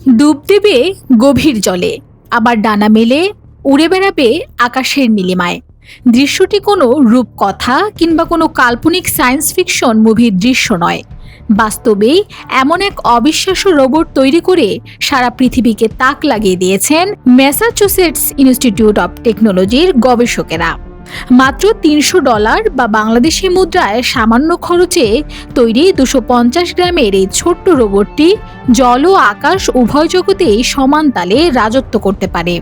ডুব দেবে গভীর জলে, আবার ডানা মেলে উড়ে বেড়াবে আকাশের নীলিমায়। দৃশ্যটি কোনো রূপকথা কিংবা কোনো কাল্পনিক সায়েন্স ফিকশন মুভির দৃশ্য নয়। বাস্তবেই এমন এক অবিশ্বাস্য রোবট তৈরি করে সারা পৃথিবীকে তাক লাগিয়ে দিয়েছেন ম্যাসাচুসেটস ইনস্টিটিউট অব টেকনোলজির গবেষকেরা। মাত্র $300 বা বাংলাদেশি মুদ্রায় সামান্য খরচে তৈরি 250 গ্রামের এই ছোট্ট রোবটটি জল ও আকাশ উভয় জগতেই সমান তালে রাজত্ব করতে পারে।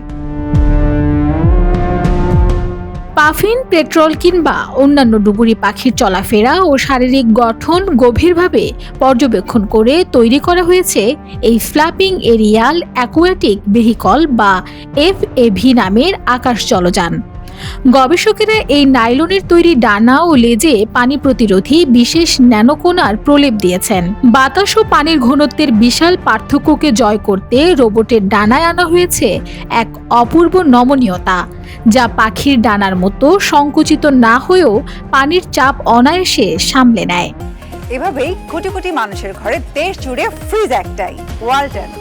পাফিন, পেট্রল কিংবা অন্যান্য ডুবুরি পাখির চলাফেরা ও শারীরিক গঠন গভীরভাবে পর্যবেক্ষণ করে তৈরি করা হয়েছে এই ফ্ল্যাপিং এরিয়াল অ্যাকোয়াটিক ভেহিকল বা FAV নামের আকাশ জলযান। গবেষকেরা এই নাইলনের তৈরি ডানা ও লেজে পানি প্রতিরোধী বিশেষ ন্যানোকণার প্রলেপ দিয়েছেন। বাতাস ও পানির ঘনত্বের বিশাল পার্থক্যকে জয় করতে রোবটের ডানায় আনা হয়েছে এক অপূর্ব নমনীয়তা, যা পাখির ডানার মতো সংকুচিত না হয়েও পানির চাপ অনায়াসে সামলে নেয়। এভাবেই কোটি কোটি মানুষের ঘরে দেশ জুড়ে ফ্রিজ একটাই, ওয়ালটন।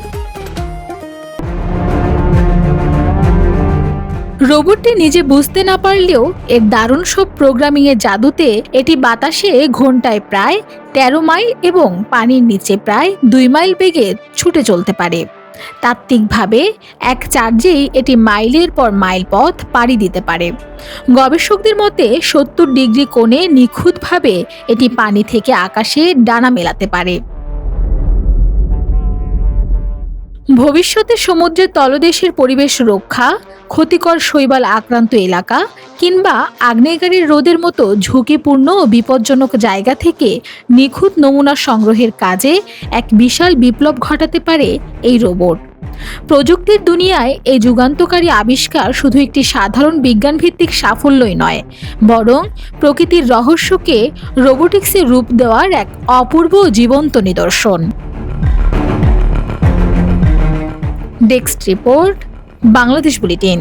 রোবটটি নিজে বুঝতে না পারলেও এর দারুণ সব প্রোগ্রামিংয়ের জাদুতে এটি বাতাসে ঘন্টায় প্রায় 13 মাইল এবং পানির নিচে প্রায় 2 মাইল বেগে ছুটে চলতে পারে। তাত্ত্বিকভাবে এক চার্জেই এটি মাইলের পর মাইল পথ পাড়ি দিতে পারে। গবেষকদের মতে 70 ডিগ্রি কোণে নিখুঁতভাবে এটি পানি থেকে আকাশে ডানা মেলাতে পারে। ভবিষ্যতে সমুদ্রের তলদেশের পরিবেশ রক্ষা, ক্ষতিকর শৈবাল আক্রান্ত এলাকা কিংবা আগ্নেয়গিরির রোদের মতো ঝুঁকিপূর্ণ ও বিপজ্জনক জায়গা থেকে নিখুঁত নমুনা সংগ্রহের কাজে এক বিশাল বিপ্লব ঘটাতে পারে এই রোবট। প্রযুক্তির দুনিয়ায় এই যুগান্তকারী আবিষ্কার শুধু একটি সাধারণ বিজ্ঞানভিত্তিক সাফল্যই নয়, বরং প্রকৃতির রহস্যকে রোবোটিক্সে রূপ দেওয়ার এক অপূর্ব জীবন্ত নিদর্শন। Desk report, Bangladesh bulletin.